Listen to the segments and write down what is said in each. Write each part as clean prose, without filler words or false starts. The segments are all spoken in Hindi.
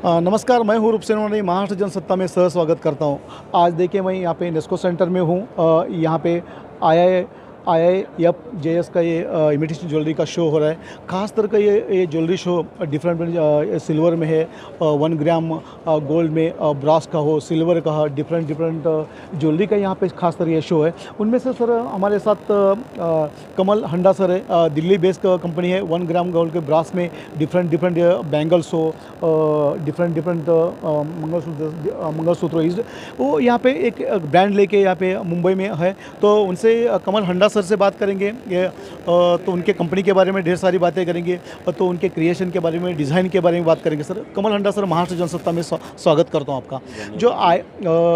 नमस्कार, मैं हूँ रूपसेन, महाराष्ट्र जनसत्ता में सह स्वागत करता हूँ। आज देखिए मैं यहाँ पे नेस्को सेंटर में हूँ। यहाँ पे IIFJS का ये इमिटेशन ज्वेलरी का शो हो रहा है। ख़ास तरह का ये ज्वेलरी शो डिफरेंट सिल्वर में है, 1 ग्राम गोल्ड में, ब्रास का हो, सिल्वर का हो, डिफरेंट ज्वेलरी का यहाँ पे खास तरह ये शो है। उनमें से सर हमारे साथ कमल हंडा सर है, दिल्ली बेस्ड कंपनी है। 1 ग्राम गोल्ड के ब्रास में डिफरेंट बैंगल्स हो, डिफरेंट मंगलसूत्र वो यहाँ पे एक ब्रांड लेके यहाँ पे मुंबई में है। तो उनसे कमल हंडा सर से बात करेंगे, तो उनके कंपनी के बारे में ढेर सारी बातें करेंगे, तो उनके क्रिएशन के बारे में, डिज़ाइन के बारे में बात करेंगे। सर कमल हंडा सर, महाराष्ट्र जनसत्ता में स्वागत करता हूँ आपका।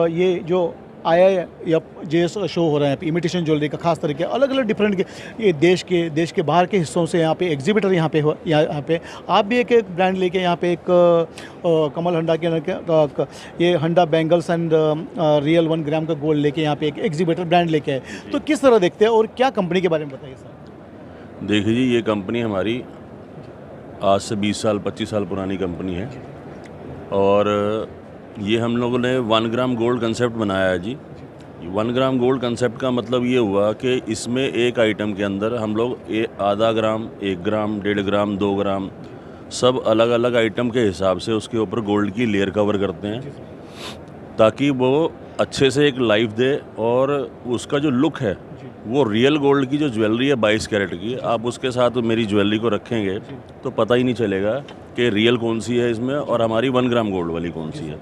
ये जो IIFJS शो हो रहा है इमिटेशन ज्वेलरी का, खास तरह के अलग डिफरेंट के ये देश के बाहर के हिस्सों से यहाँ पे एग्जीबिटर यहाँ पे आप भी एक ब्रांड लेके यहाँ पे एक कमल हंडा के ये हंडा बैंगल्स एंड रियल 1 ग्राम का गोल्ड लेके यहाँ पे एक एग्जीबिटर ब्रांड लेके आए। तो किस तरह देखते हैं और क्या कंपनी के बारे में बताइए सर। देखिए जी, ये कंपनी हमारी आज से 20 साल 25 साल पुरानी कंपनी है और ये हम लोगों ने 1 ग्राम गोल्ड कंसेप्ट बनाया है जी। 1 ग्राम गोल्ड कंसेप्ट का मतलब ये हुआ कि इसमें एक आइटम के अंदर हम लोग आधा ग्राम, 1 ग्राम, 1.5 ग्राम, 2 ग्राम सब अलग अलग आइटम के हिसाब से उसके ऊपर गोल्ड की लेयर कवर करते हैं ताकि वो अच्छे से एक लाइफ दे और उसका जो लुक है वो रियल गोल्ड की जो ज्वेलरी है 22 कैरेट की, आप उसके साथ मेरी ज्वेलरी को रखेंगे तो पता ही नहीं चलेगा कि रियल कौन सी है इसमें और हमारी 1 ग्राम गोल्ड वाली कौन सी है।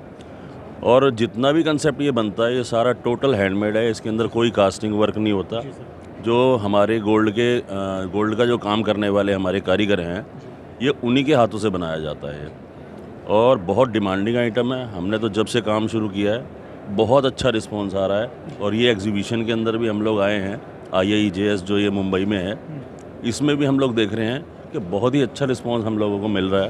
और जितना भी कंसेप्ट ये बनता है ये सारा टोटल हैंडमेड है, इसके अंदर कोई कास्टिंग वर्क नहीं होता। जो हमारे गोल्ड का जो काम करने वाले हमारे कारीगर हैं ये उन्हीं के हाथों से बनाया जाता है और बहुत डिमांडिंग आइटम है। हमने तो जब से काम शुरू किया है बहुत अच्छा रिस्पॉन्स आ रहा है और ये एग्जीबिशन के अंदर भी हम लोग आए हैं, IIFJS जो ये मुंबई में है, इसमें भी हम लोग देख रहे हैं कि बहुत ही अच्छा रिस्पॉन्स हम लोगों को मिल रहा है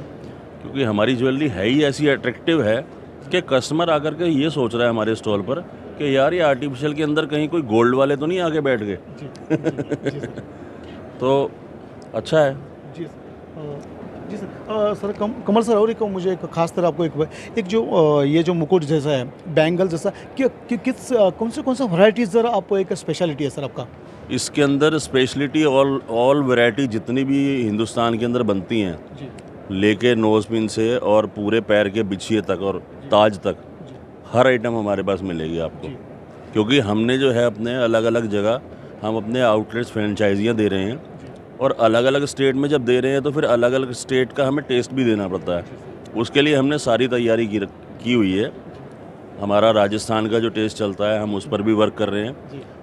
क्योंकि हमारी ज्वेलरी है ही ऐसी अट्रैक्टिव है कि कस्टमर आकर के ये सोच रहा है हमारे स्टॉल पर कि यार ये आर्टिफिशियल के अंदर कहीं कोई गोल्ड वाले तो नहीं आके बैठ गए। तो अच्छा है जी सर। सर कमल सर, और एक मुझे एक खास तरह आपको एक जो ये जो मुकुट जैसा है, बैंगल जैसा, कौन सा वैरायटी सर आपको एक स्पेशलिटी है सर आपका? इसके अंदर स्पेशलिटी ऑल वैरायटी जितनी भी हिंदुस्तान के अंदर बनती हैं, लेके नोज पिन से और पूरे पैर के बिछिए तक और ताज तक हर आइटम हमारे पास मिलेगी आपको क्योंकि हमने जो है अपने अलग अलग जगह हम अपने आउटलेट्स फ्रेंचाइजियाँ दे रहे हैं और अलग अलग स्टेट में जब दे रहे हैं तो फिर अलग अलग स्टेट का हमें टेस्ट भी देना पड़ता है। उसके लिए हमने सारी तैयारी की हुई है। हमारा राजस्थान का जो टेस्ट चलता है हम उस पर भी वर्क कर रहे हैं,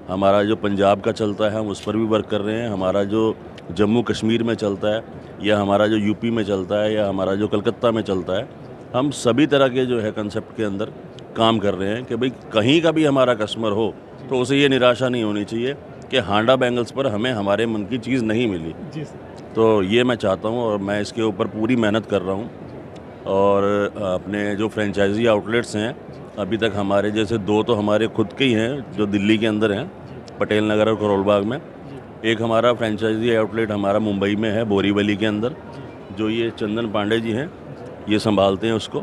हमारा जो पंजाब का चलता है हम उस पर भी वर्क कर रहे हैं, हमारा जो जम्मू कश्मीर में चलता है या हमारा जो यूपी में चलता है या हमारा जो कलकत्ता में चलता है, हम सभी तरह के जो है कंसेप्ट के अंदर काम कर रहे हैं कि भाई कहीं का भी हमारा कस्टमर हो तो उसे ये निराशा नहीं होनी चाहिए कि हांडा बैंगल्स पर हमें हमारे मन की चीज़ नहीं मिली। तो ये मैं चाहता हूँ और मैं इसके ऊपर पूरी मेहनत कर रहा हूँ और अपने जो फ्रेंचाइजी आउटलेट्स हैं अभी तक हमारे जैसे 2 तो हमारे खुद के ही हैं जो दिल्ली के अंदर हैं, पटेल नगर और करोल बाग में। एक हमारा फ्रेंचाइजी आउटलेट हमारा मुंबई में है, बोरीवली के अंदर, जो ये चंदन पांडे जी हैं ये संभालते हैं उसको,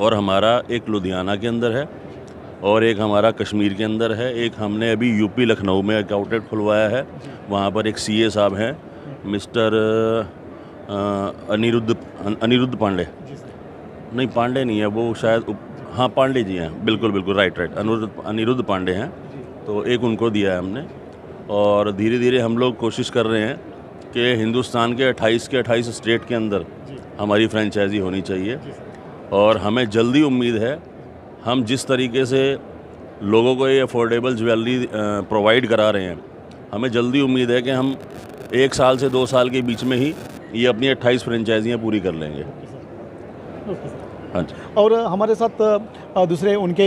और हमारा एक लुधियाना के अंदर है और एक हमारा कश्मीर के अंदर है। एक हमने अभी यूपी लखनऊ में एक आउटलेट खुलवाया है, वहाँ पर एक CA साहब हैं मिस्टर अनिरुद्ध पांडे, नहीं पांडे नहीं है वो शायद, हाँ पांडे जी हैं, बिल्कुल राइट अनिरुद्ध पांडे हैं। तो एक उनको दिया है हमने और धीरे धीरे हम लोग कोशिश कर रहे हैं कि हिंदुस्तान के 28 स्टेट के अंदर हमारी फ्रेंचाइजी होनी चाहिए और हमें जल्दी उम्मीद है हम जिस तरीके से लोगों को ये अफोर्डेबल ज्वेलरी प्रोवाइड करा रहे हैं, हमें जल्दी उम्मीद है कि हम 1 साल से 2 साल के बीच में ही ये अपनी 28 फ्रेंचाइजियाँ पूरी कर लेंगे। हाँ जी। और हमारे साथ दूसरे उनके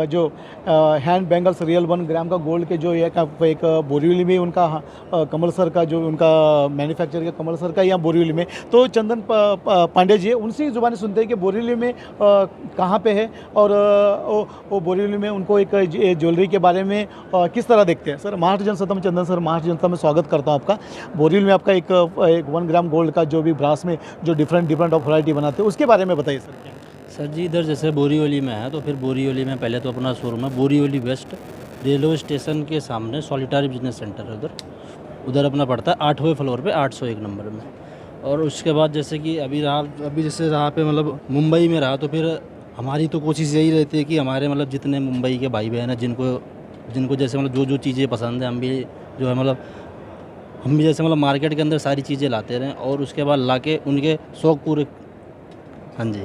जो हैंड बैंगल्स रियल 1 ग्राम का गोल्ड के जो एक बोरीवली में उनका कमल सर का जो उनका मैन्युफैक्चर का कमल सर का यहाँ बोरीवली में, तो चंदन पांडे जी उनसी ज़ुबानी सुनते हैं कि बोरीवली में कहाँ पे है और वो बोरीवली में उनको एक ज्वेलरी के बारे में किस तरह देखते हैं। सर महाराष्ट्र जनसत्ता में चंदन सर, महाराष्ट्र जनता में स्वागत करता हूँ आपका। बोरीवली में आपका एक 1 ग्राम गोल्ड का जो भी ब्रास में जो डिफरेंट ऑफ वैरायटी बनाते हैं उसके बारे में बताइए सर। क्या सर जी इधर जैसे बोरीवली में है तो फिर बोरीवली में पहले तो अपना शोरूम है बोरीवली वेस्ट रेलवे स्टेशन के सामने सॉलिटारी बिजनेस सेंटर है उधर अपना पड़ता है 8वें फ्लोर पे 801 नंबर में। और उसके बाद जैसे कि अभी जैसे रहा पे मतलब मुंबई में रहा तो फिर हमारी तो कोशिश यही रहती है कि हमारे मतलब जितने मुंबई के भाई बहन हैं जिनको जैसे मतलब जो चीज़ें पसंद है हम भी जो है मतलब हम भी जैसे मतलब मार्केट के अंदर सारी चीज़ें लाते रहें और उसके बाद लाके उनके शौक़ पूरे। हाँ जी।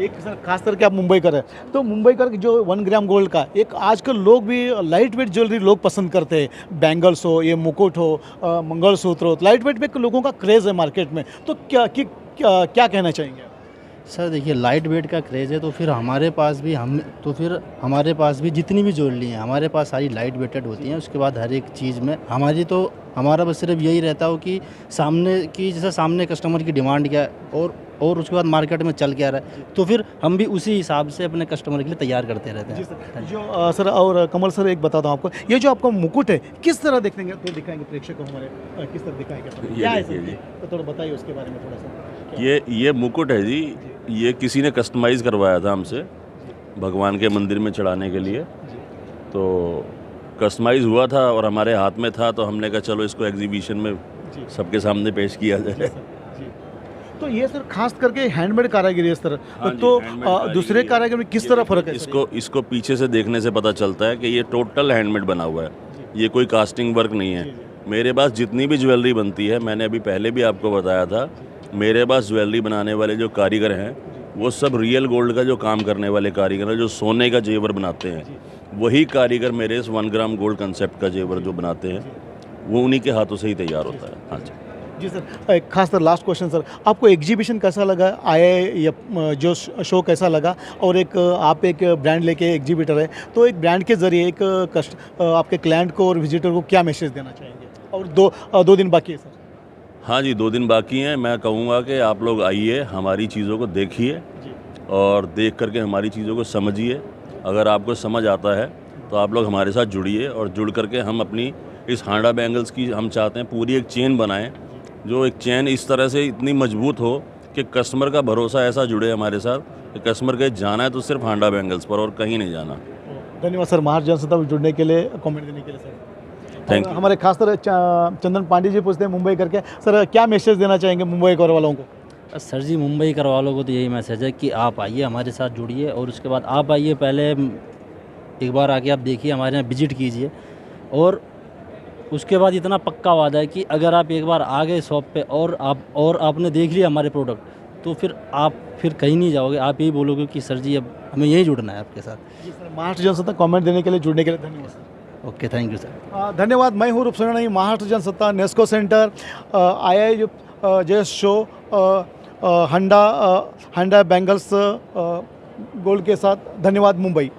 एक सर खास करके आप मुंबई कर रहे हैं तो मुंबई का जो 1 ग्राम गोल्ड का एक आजकल लोग भी लाइट वेट ज्वेलरी लोग पसंद करते हैं, बैंगल्स हो, ये मुकुट हो, मंगलसूत्र हो, लाइट वेट पे लोगों का क्रेज़ है मार्केट में, तो क्या कहना चाहेंगे आप? सर देखिए लाइट वेट का क्रेज़ है तो फिर हमारे पास भी जितनी भी ज्वेलरी हैं हमारे पास सारी लाइट वेटेड होती हैं। उसके बाद हर एक चीज़ में हमारा बस सिर्फ यही रहता हो कि सामने कस्टमर की डिमांड क्या है और उसके बाद मार्केट में चल क्या रहा है तो फिर हम भी उसी हिसाब से अपने कस्टमर के लिए तैयार करते रहते हैं। सर जो सर और कमल सर एक बताता हूँ आपको, ये जो आपका मुकुट है किस तरह देखने तो दिखाएंगे प्रेक्षक को हमारे किस तरह दिखाएंगे क्या है सर तो थोड़ा बताइए उसके बारे में थोड़ा सा। ये मुकुट है जी, ये किसी ने कस्टमाइज़ करवाया था हमसे भगवान के मंदिर में चढ़ाने के लिए, तो कस्टमाइज़ हुआ था और हमारे हाथ में था तो हमने कहा चलो इसको एग्जीबिशन में सबके सामने पेश किया जाए। तो ये सर खास करके हैंडमेड कारीगरी है सर। हाँ तो दूसरे कारीगर में किस तरह फ़र्क है? इसको पीछे से देखने से पता चलता है कि ये टोटल हैंडमेड बना हुआ है, ये कोई कास्टिंग वर्क नहीं है। मेरे पास जितनी भी ज्वेलरी बनती है, मैंने अभी पहले भी आपको बताया था, मेरे पास ज्वेलरी बनाने वाले जो कारीगर हैं वो सब रियल गोल्ड का जो काम करने वाले कारीगर हैं, जो सोने का जेवर बनाते हैं, वही कारीगर मेरे इस 1 ग्राम गोल्ड कंसेप्ट का जेवर जो बनाते हैं वो उन्हीं के हाथों से ही तैयार होता है। हाँ जी सर। एक खास तर लास्ट क्वेश्चन सर, आपको एग्जीबिशन कैसा लगा, आए जो शो कैसा लगा, और एक आप एक ब्रांड लेके एग्जीबिटर है तो एक ब्रांड के ज़रिए एक आपके क्लाइंट को और विजिटर को क्या मैसेज देना चाहेंगे? और दो दिन बाकी है सर। हाँ जी, 2 दिन बाकी हैं। मैं कहूँगा कि आप लोग आइए, हमारी चीज़ों को देखिए और देख करके हमारी चीज़ों को समझिए। अगर आपको समझ आता है तो आप लोग हमारे साथ जुड़िए और जुड़ करके हम अपनी इस हांडा बैंगल्स की हम चाहते हैं पूरी एक चेन बनाएं, जो एक चेन इस तरह से इतनी मजबूत हो कि कस्टमर का भरोसा ऐसा जुड़े हमारे साथ कि कस्टमर के जाना है तो सिर्फ हांडा बैंगल्स पर और कहीं नहीं जाना। धन्यवाद सर महाराष्ट्र जनसत्ता में जुड़ने के लिए, कमेंट देने के लिए सर। Thank you. हमारे खास तरह चंदन पांडे जी पूछते हैं मुंबई करके, सर क्या मैसेज देना चाहेंगे मुंबई कर वालों को? सर जी मुंबई कर वालों को तो यही मैसेज है कि आप आइए हमारे साथ जुड़िए और उसके बाद आप आइए, पहले एक बार आके आप देखिए, हमारे यहाँ विजिट कीजिए और उसके बाद इतना पक्का वादा है कि अगर आप एक बार आ गए शॉप पे और आपने देख लिया हमारे प्रोडक्ट तो फिर आप कहीं नहीं जाओगे, आप यही बोलोगे कि सर जी अब हमें यही जुड़ना है आपके साथ। जी सर, महाराष्ट्र जनसत्ता कमेंट देने के लिए, जुड़ने के लिए धन्यवाद sir. Okay, thank you sir. धन्यवाद। मैं हूँ रूपसरणी, महाराष्ट्र जनसत्ता नेस्को सेंटर आया जो शो हंडा बैंगल्स गोल्ड के साथ। धन्यवाद मुंबई।